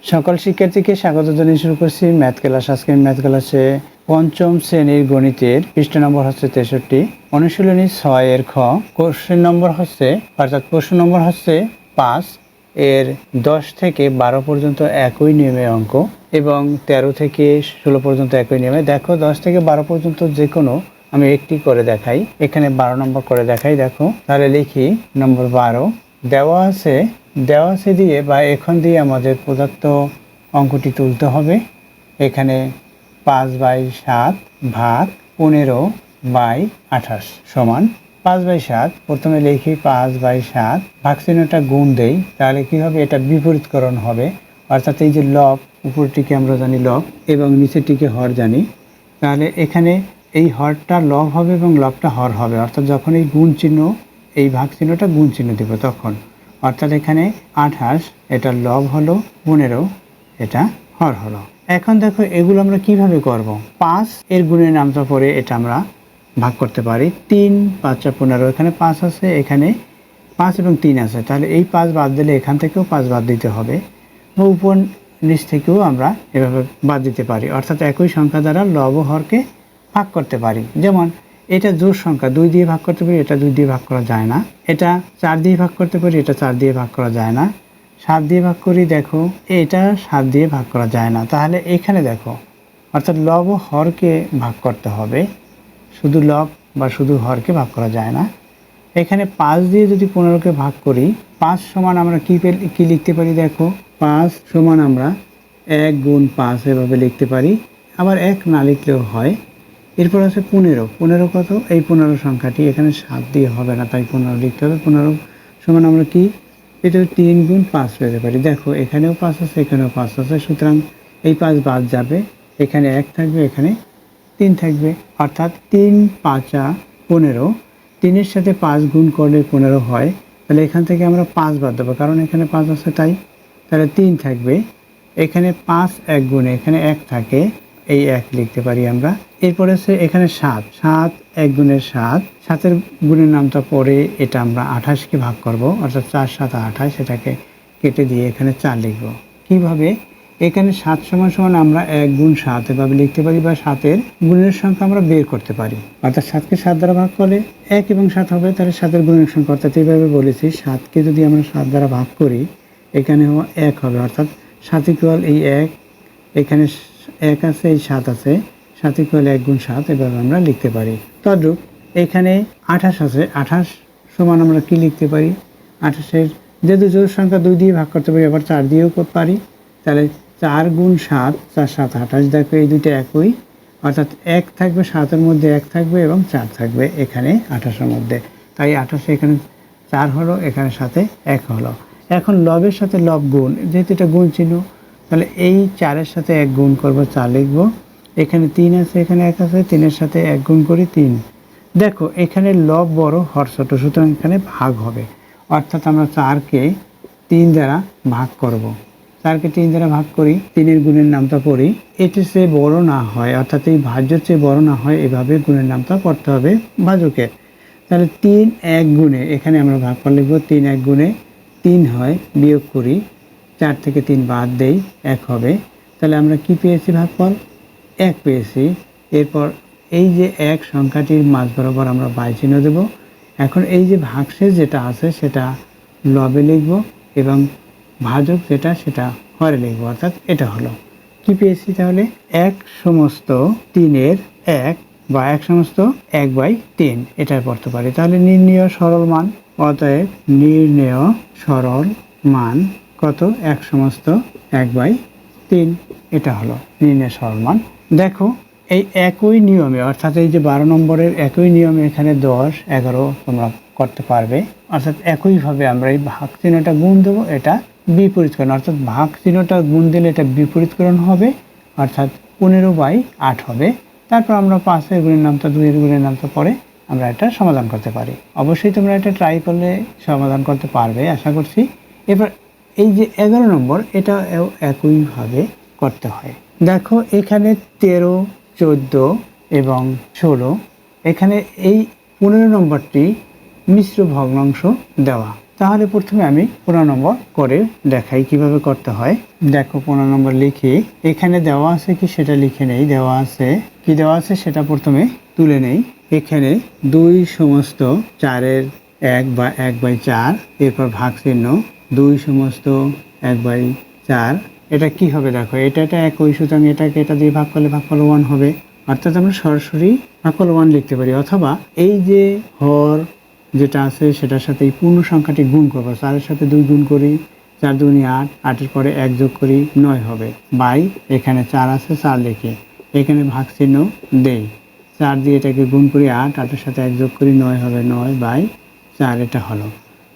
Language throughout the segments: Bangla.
সকল শিক্ষার্থীকে স্বাগত জানিয়ে শুরু করছি ম্যাথ ক্লাস। আজকে ম্যাথ ক্লাসে পঞ্চম শ্রেণীর গণিতের পৃষ্ঠ নম্বর হচ্ছে 63, অনুশীলনী 6 এর খ। কোশ্চেন নম্বর হচ্ছে অর্থাৎ প্রশ্ন নম্বর হচ্ছে 5 এর 10 থেকে 12 পর্যন্ত একই নিয়মে অঙ্ক এবং 13 থেকে 16 পর্যন্ত একই নিয়মে। দেখো 10 থেকে 12 পর্যন্ত যে কোনো আমি একটি করে দেখাই, এখানে 12 নম্বর করে দেখাই। দেখো তাহলে লিখি নম্বর 12 দেওয়া আছে দিয়ে বা এখন দিয়ে আমাদের প্রদত্ত অঙ্কটি তুলতে হবে। এখানে 5/7 ভাগ 15/28 সমান 5/7। প্রথমে লিখি 5/7, ভাগ চিহ্নটা গুণ দেই, তাহলে কি হবে, এটা বিপরীতকরণ হবে। অর্থাৎ এই যে লব, উপরটিকে আমরা জানি লব এবং নিচেরটিকে হর জানি, তাহলে এখানে এই হরটা লব হবে এবং লবটা হর হবে। অর্থাৎ যখন এই গুণ চিহ্ন, এই ভাগ চিহ্নটা গুণ চিহ্ন দেব তখন, অর্থাৎ এখানে 28 এটা লব হলো, 15 এটা হর হলো। এখন দেখো এগুলো আমরা কিভাবে করব। 5 এর গুণের নামটা পরে এটা আমরা ভাগ করতে পারি। 3 5 15, এখানে 5 আছে, এখানে 5 এবং 3 আছে, তাহলে এই 5 বাদ দিলে এখান থেকেও 5 বাদ দিতে হবে, বা উপর নিচ থেকেও আমরা এভাবে বাদ দিতে পারি। অর্থাৎ একই সংখ্যা দ্বারা লব ও হরকে ভাগ করতে পারি। যেমন এটা জোড় সংখ্যা, 2 দিয়ে ভাগ করতে পারি, এটা 2 দিয়ে ভাগ করা যায় না। এটা 4 দিয়ে ভাগ করতে পারি, এটা 4 দিয়ে ভাগ করা যায় না। 7 দিয়ে ভাগ করি, দেখো এটা 7 দিয়ে ভাগ করা যায় না। তাহলে এখানে দেখো, অর্থাৎ লব ও হরকে ভাগ করতে হবে, শুধু লব বা শুধু হরকে ভাগ করা যায় না। এখানে 5 দিয়ে যদি 15কে ভাগ করি, 5 সমান আমরা কি লিখতে পারি, দেখো 5 সমান আমরা 1 গুণ 5 এভাবে লিখতে পারি, আবার 1 না লিখলেও হয়। এরপর আছে 15 কত, এই 15 সংখ্যাটি এখানে 7 দিয়ে হবে না, তাই 15 লিখতে হবে। 15 সমান আমরা কি, এটা 3 গুণ 5 পেতে পারি। দেখো এখানেও 5 আছে, এখানেও 5 আছে, সুতরাং এই 5 বাদ যাবে, এখানে 1 থাকবে, এখানে 3 থাকবে। অর্থাৎ 3 5 15, 3-এর সাথে 5 গুণ করলে 15 হয়, তাহলে এখান থেকে আমরা 5 বাদ দেবো, কারণ এখানে 5 আছে তাই। তাহলে 3 থাকবে, এখানে 5 1 গুণে এখানে 1 থাকে, এই 1 লিখতে পারি আমরা। এরপরে আছে এখানে 7 1 গুণের 7-এর গুণের নামটা পরে এটা আমরা 28কে ভাগ করব, অর্থাৎ 4 7 28, এটাকে কেটে দিয়ে এখানে 4 লিখব। কিভাবে, এখানে 7 সমান সমান আমরা 1 গুণ 7 এভাবে লিখতে পারি, বা 7-এর গুণের সংখ্যা আমরা বের করতে পারি। অর্থাৎ 7কে 7 দ্বারা ভাগ করলে 1 এবং 7 হবে, তাহলে 7-এর গুণের সংখ্যা। অর্থাৎ এইভাবে বলেছি, 7কে যদি আমরা 7 দ্বারা ভাগ করি, এখানে 1 হবে, অর্থাৎ 7 ইকুয়াল এই 1, এখানে 1 আছে, এই 7 আছে, 7 ইকুয়াল 1 গুণ 7 এভাবে আমরা লিখতে পারি। তদ্রূপ এখানে 28 আছে, 28 সমান আমরা কি লিখতে পারি, 28-এর যেহেতু জোড় সংখ্যা 2 দিয়ে ভাগ করতে পারি, আবার 4 দিয়েও করতে পারি, তাহলে 4 গুণ 7 4 7 28। দেখো এই দুটো একই, অর্থাৎ 1 থাকবে, 7-এর মধ্যে 1 থাকবে এবং 4 থাকবে এখানে 28-এর মধ্যে, তাই 28 এখানে 4 হলো, এখানে সাথে 1 হলো। এখন লবের সাথে লব গুণ, যেহেতু এটা গুণ চিহ্ন, তাহলে এই 4-এর সাথে 1 গুণ করবো, 4 লিখবো। এখানে 3 আছে, এখানে 1 আছে, 3-এর সাথে 1 গুণ করি 3। দেখো এখানে লব বড় হর ছোট, সুতরাং এখানে ভাগ হবে। অর্থাৎ আমরা 4কে 3 দ্বারা ভাগ করব। 4কে 3 দ্বারা ভাগ করি, 3-এর গুণের নামটা পড়ি, এটির চেয়ে বড় না হয়, অর্থাৎ এই ভাজ্যের চেয়ে বড় না হয়, এভাবে গুণের নামটা পড়তে হবে ভাজকের। তাহলে 3 1 গুণে, এখানে আমরা ভাগফল লিখব, 3 1 গুণে 3 হয়, বিয়োগ করি, 4 থেকে 3 বাদ দেই, 1 হবে। তাহলে আমরা কি পেয়েছি, ভাগফল 1 পেয়েছি। এরপর এই যে 1 সংখ্যাটির মাঝ বরাবর আমরা বাই চিহ্ন দেব। এখন এই যে ভাগশেষ যেটা আছে সেটা লবে লিখব এবং ভাজক যেটা সেটা হরে লিখব, অর্থাৎ এটা হলো কি পেয়েছি, তাহলে 1 সমস্ত 3-এর 1 বা 1 সমস্ত 1/3 এটাই পড়তে পারি। তাহলে নির্ণেয় সরল মান, অতএব নির্ণেয় সরল মান কত, 1 সমস্ত 1/3, এটা হলো নির্ণেয় সরল মান। দেখো এই একই নিয়মে, অর্থাৎ এই যে 12 নম্বরের একই নিয়মে এখানে 10 11 তোমরা করতে পারবে। অর্থাৎ একইভাবে আমরা এই ভাগ চিহ্নটা গুণ দেবো, এটা বিপরীতকরণ, অর্থাৎ ভাগ চিহ্নটা গুণ দিলে এটা বিপরীতকরণ হবে, অর্থাৎ 15/8 হবে। তারপর আমরা 5-এর গুণের নামটা 2-এর গুণের নামটা পরে আমরা এটা সমাধান করতে পারি। অবশ্যই তোমরা এটা ট্রাই করলে সমাধান করতে পারবে আশা করছি। এবার এই যে 11 নম্বর, এটা একইভাবে করতে হয়। দেখো এখানে 13 14 এবং 16, এখানে এই 15 নম্বরটি মিশ্র ভগ্নাংশ দেওয়া, তাহলে প্রথমে আমি 15 নম্বর করে দেখাই কিভাবে করতে হয়। দেখো 15 নম্বর লিখি, এখানে দেওয়া আছে কি সেটা লিখে নেই, দেওয়া আছে কি দেওয়া আছে সেটা প্রথমে তুলে নেই। এখানে 2 সমস্ত 4-এর 1 বা 1/4, এরপর ভাগ চিহ্ন 2 সমস্ত 1/4। এটা কি হবে দেখো, এটা একই, সুতরাং এটাকে এটা দিয়ে ভাগ করলে ভাগফল 1 হবে। অর্থাৎ আমরা সরাসরি ভাগফল 1 লিখতে পারি, অথবা এই যে হর যেটা আছে সেটার সাথে এই পূর্ণ সংখ্যাটি গুণ করবো। 4-এর সাথে 2 গুণ করি, 4 দুগুণে 8, 8-এর পরে 1 যোগ করি, 9 হবে। বাই এখানে 4 আছে, 4 লিখে এখানে ভাগ চিহ্ন দেই, 4 দিয়ে এটাকে গুণ করি 8, 8-এর সাথে 1 যোগ করি, 9 হবে। 9/4 এটা হলো,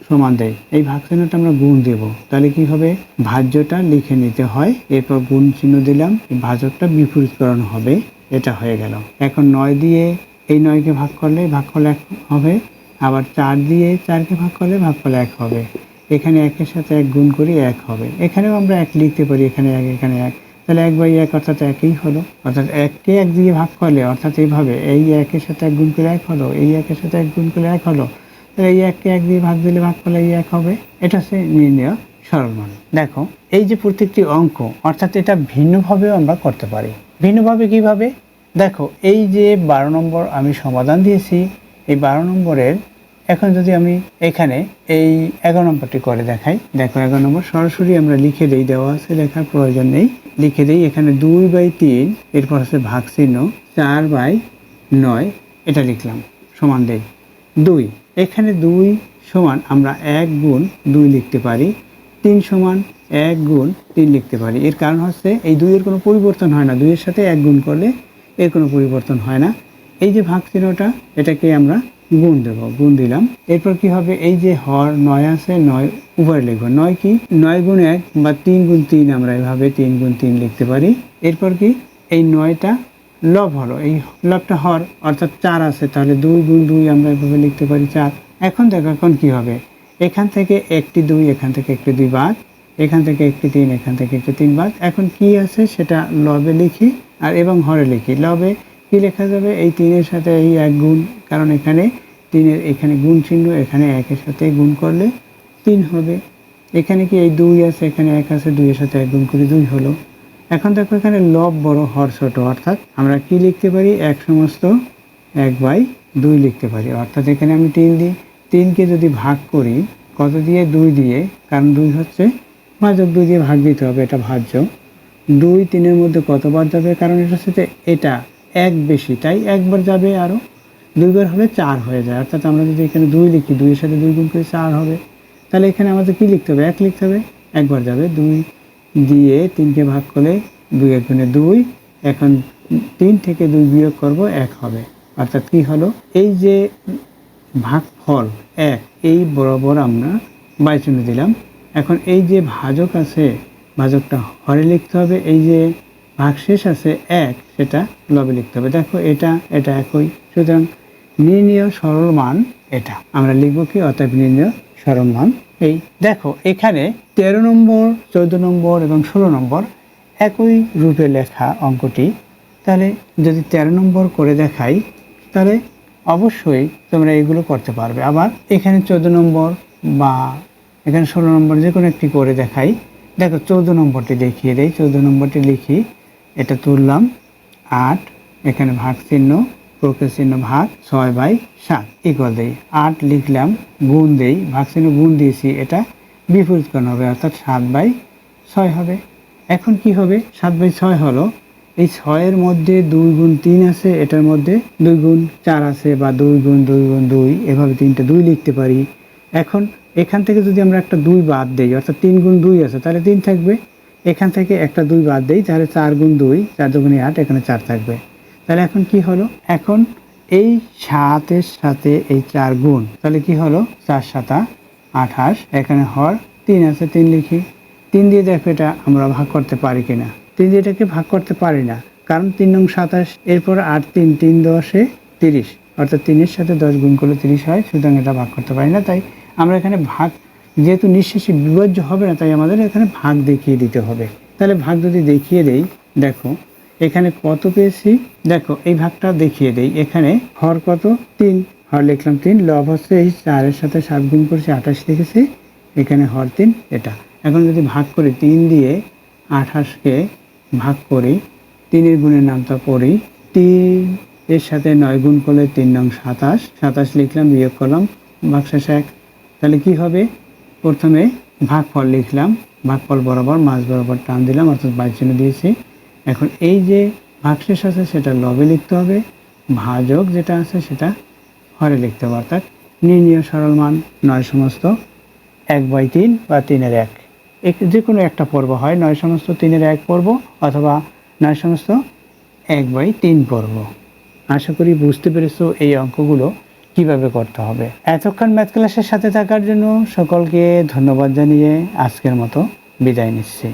সমান দেই। এই ভাগ চিহ্নটা আমরা গুণ দেব, তাহলে কি হবে, ভাজ্যটা লিখে নিতে হয়, এরপর গুণ চিহ্ন দিলাম, ভাজকটা বিপরীতকরণ হবে। এটা হয়ে গেল। এখন 9 দিয়ে এই 9কে ভাগ করলে ভাগফল 1 হবে, আবার 4 দিয়ে 4কে ভাগ করলে ভাগফল 1 হবে। এখানে 1-এর সাথে 1 গুণ করি, 1 হবে। এখানেও আমরা 1 লিখতে পারি, এখানে 1, এখানে 1, তাহলে 1/1 অর্থাৎ 1ই হলো। অর্থাৎ 1কে 1 দিয়ে ভাগ করলে, অর্থাৎ এইভাবে এই 1-এর সাথে 1 গুণ করে 1 হলো, এই 1-এর সাথে 1 গুণ করে 1 হলো, তাহলে এই 1কে 1 দিয়ে ভাগ দিলে ভাগফল এই 1 হবে। এটা হচ্ছে নির্ণেয় সরল মান। দেখো এই যে প্রত্যেকটি অঙ্ক, অর্থাৎ এটা ভিন্নভাবেও আমরা করতে পারি। ভিন্নভাবে কিভাবে দেখো, এই যে 12 নম্বর আমি সমাধান দিয়েছি, এই 12 নম্বরের এখন যদি আমি এখানে এই 11 নম্বরটি করে দেখাই। দেখো 11 নম্বর সরাসরি আমরা লিখে দেই, দেওয়া আছে, লেখার প্রয়োজন নেই, লিখে দেই। এখানে 2/3, এরপর আছে ভাগ চিহ্ন 4/9, এটা লিখলাম, সমান দেই 2। এখানে 2 সমান আমরা 1 গুণ 2 লিখতে পারি, 3 সমান 1 গুণ 3 লিখতে পারি। এর কারণ হচ্ছে এই 2-এর কোনো পরিবর্তন হয় না, 2-এর সাথে 1 গুণ করলে এর কোনো পরিবর্তন হয় না। এই যে ভাগ চিহ্নটা, এটাকে আমরা গুণ দেব, গুণ দিলাম। এরপর কি হবে, এই যে হর 9 আছে, 9 উপরে লিখবো। 9 কি, 9 গুণ 1 বা 3 গুণ 3, আমরা এভাবে 3 গুণ 3 লিখতে পারি। এরপর কি, এই 9টা লব হলো, এই লবটা হর, অর্থাৎ 4 আছে, তাহলে 2 গুণ 2 আমরা এভাবে লিখতে পারি 4। এখন দেখো এখন কি হবে, এখান থেকে একটি 2, এখান থেকে একটি 2 বাদ, এখান থেকে একটি 3, এখান থেকে একটি 3 বাদ। এখন কি আছে সেটা লবে লিখি আর এবং হরে লিখি। লবে কি লেখা যাবে, এই 3-এর সাথে এই 1 গুণ, কারণ এখানে 3-এর এখানে গুণ চিহ্ন, এখানে 1-এর সাথে গুণ করলে 3 হবে। এখানে কি এই 2 আছে, এখানে 1 আছে, 2-এর সাথে 1 গুণ করে 2 হলো। এখন দেখো এখানে লব বড় হর ছোট, অর্থাৎ আমরা কি লিখতে পারি, 1 সমস্ত 1/2 লিখতে পারি। অর্থাৎ এখানে আমি 3 দিই, 3কে যদি ভাগ করি কত দিয়ে, 2 দিয়ে, কারণ 2 হচ্ছে ভাজক, 2 দিয়ে ভাগ দিতে হবে, এটা ভাজ্য। 2 3-এর মধ্যে কতবার যাবে, কারণ এটার সাথে এটা 1 বেশি, তাই 1 বার যাবে, আরও 2 বার হলে 4 হয়ে যায়। অর্থাৎ আমরা যদি এখানে 2 লিখি, 2-এর সাথে 2 গুণ করে 4 হবে। তাহলে এখানে আমাদের কি লিখতে হবে, 1 লিখতে হবে, 1 বার যাবে। 2 দিয়ে 3কে ভাগ করলে 2 1 গুণে 2, এখন 3 থেকে 2 বিয়োগ করব, 1 হবে। অর্থাৎ কি হলো, এই যে ভাগফল 1, এই বরাবর আমরা বাইচিহ্ন দিলাম। এখন এই যে ভাজক আছে, ভাজকটা হরে লিখতে হবে, এই যে ভাগশেষ আছে 1, সেটা লবে লিখতে হবে। দেখো এটা একই, সুতরাং নির্ণেয় সরল মান এটা আমরা লিখব কি, অতএব নির্ণেয় সরল মান এই। দেখো এখানে 13 নম্বর, 14 নম্বর এবং 16 নম্বর একই রূপে লেখা অঙ্কটি। তাহলে যদি 13 নম্বর করে দেখাই, তাহলে অবশ্যই তোমরা এগুলো করতে পারবে। আবার এখানে 14 নম্বর বা এখানে 16 নম্বর যে কোনো একটি করে দেখাই। দেখো 14 নম্বরটি দেখিয়ে দেই, 14 নম্বরটি লিখি, এটা তুললাম 8, এখানে ভাগ চিহ্ন, প্রকার চিহ্ন ভাগ, 6/7 ইকুয়াল দেই, 8 লিখলাম, গুণ দেই, ভাগ চিহ্ন গুণ দিয়েছি, এটা বিপরীতকরণ হবে, অর্থাৎ 7/6 হবে। এখন কি হবে, 7/6 হলো, এই 6-এর মধ্যে 2 গুণ 3 আছে, এটার মধ্যে 2 গুণ 4 আছে, বা 2 গুণ 2 গুণ 2, এভাবে 3টা 2 লিখতে পারি। এখন এখান থেকে যদি আমরা একটা 2 বাদ দেই, অর্থাৎ 3 গুণ 2 আছে, তাহলে 3 থাকবে। এখান থেকে একটা 2 বাদ দেই, তাহলে 4 গুণ 2, 4 দুগুণে 8, এখানে 4 থাকবে। তাহলে এখন কি হলো, এখন এই 7-এর সাথে এই 4 গুণ, তাহলে কি হলো, 4 7 28, এখানে হর 3 আছে, 3 লিখি। 3 দিয়ে দেখো এটা আমরা ভাগ করতে পারি কিনা, 3 দিয়ে এটাকে ভাগ করতে পারি না, কারণ 3 নং 27, এরপর 8 3 3 10 30, অর্থাৎ 3-এর সাথে 10 গুণ করলে 30 হয়, সুতরাং এটা ভাগ করতে পারি না। তাই আমরা এখানে ভাগ, যেহেতু নিঃশেষে বিভাজ্য হবে না, তাই আমাদের এখানে ভাগ দেখিয়ে দিতে হবে। তাহলে ভাগ যদি দেখিয়ে দেই, দেখো এখানে কত পেয়েছি, দেখো এই ভাগটা দেখিয়ে দেই। এখানে হর কত, 3, হর লিখলাম 3, লব হচ্ছে এই 4-এর সাথে 7 গুণ করছি 28 লিখেছি, এখানে হর 3 এটা। এখন যদি ভাগ করি 3 দিয়ে 28কে ভাগ করি, 3-এর গুণের নামটা পড়ি, 3 এর সাথে 9 গুণ করলে 3 নং 27, 27 লিখলাম, বিয়োগ করলাম, ভাগশেষ 1। তাহলে কি হবে, প্রথমে ভাগফল লিখলাম, ভাগফল বরাবর মাঝ বরাবর টান দিলাম, অর্থাৎ বাইর চিহ্ন দিয়েছি। এখন এই যে ভাগশেষ আছে সেটা লবে লিখতে হবে, ভাজক যেটা আছে সেটা হরে লিখতে হবে, অর্থাৎ নির্ণীয় সরল মান 9 সমস্ত 1/3 বা 3-এর 1, যে কোনো একটা পর্ব হয়, 9 সমস্ত 3-এর 1 পর্ব অথবা 9 সমস্ত 1/3 পর্ব। আশা করি বুঝতে পেরেছো এই অঙ্কগুলো কিভাবে করতে হবে। এতক্ষণ ম্যাথ ক্লাসের সাথে থাকার জন্য সকলকে ধন্যবাদ জানিয়ে আজকের মতো বিদায় নিচ্ছি।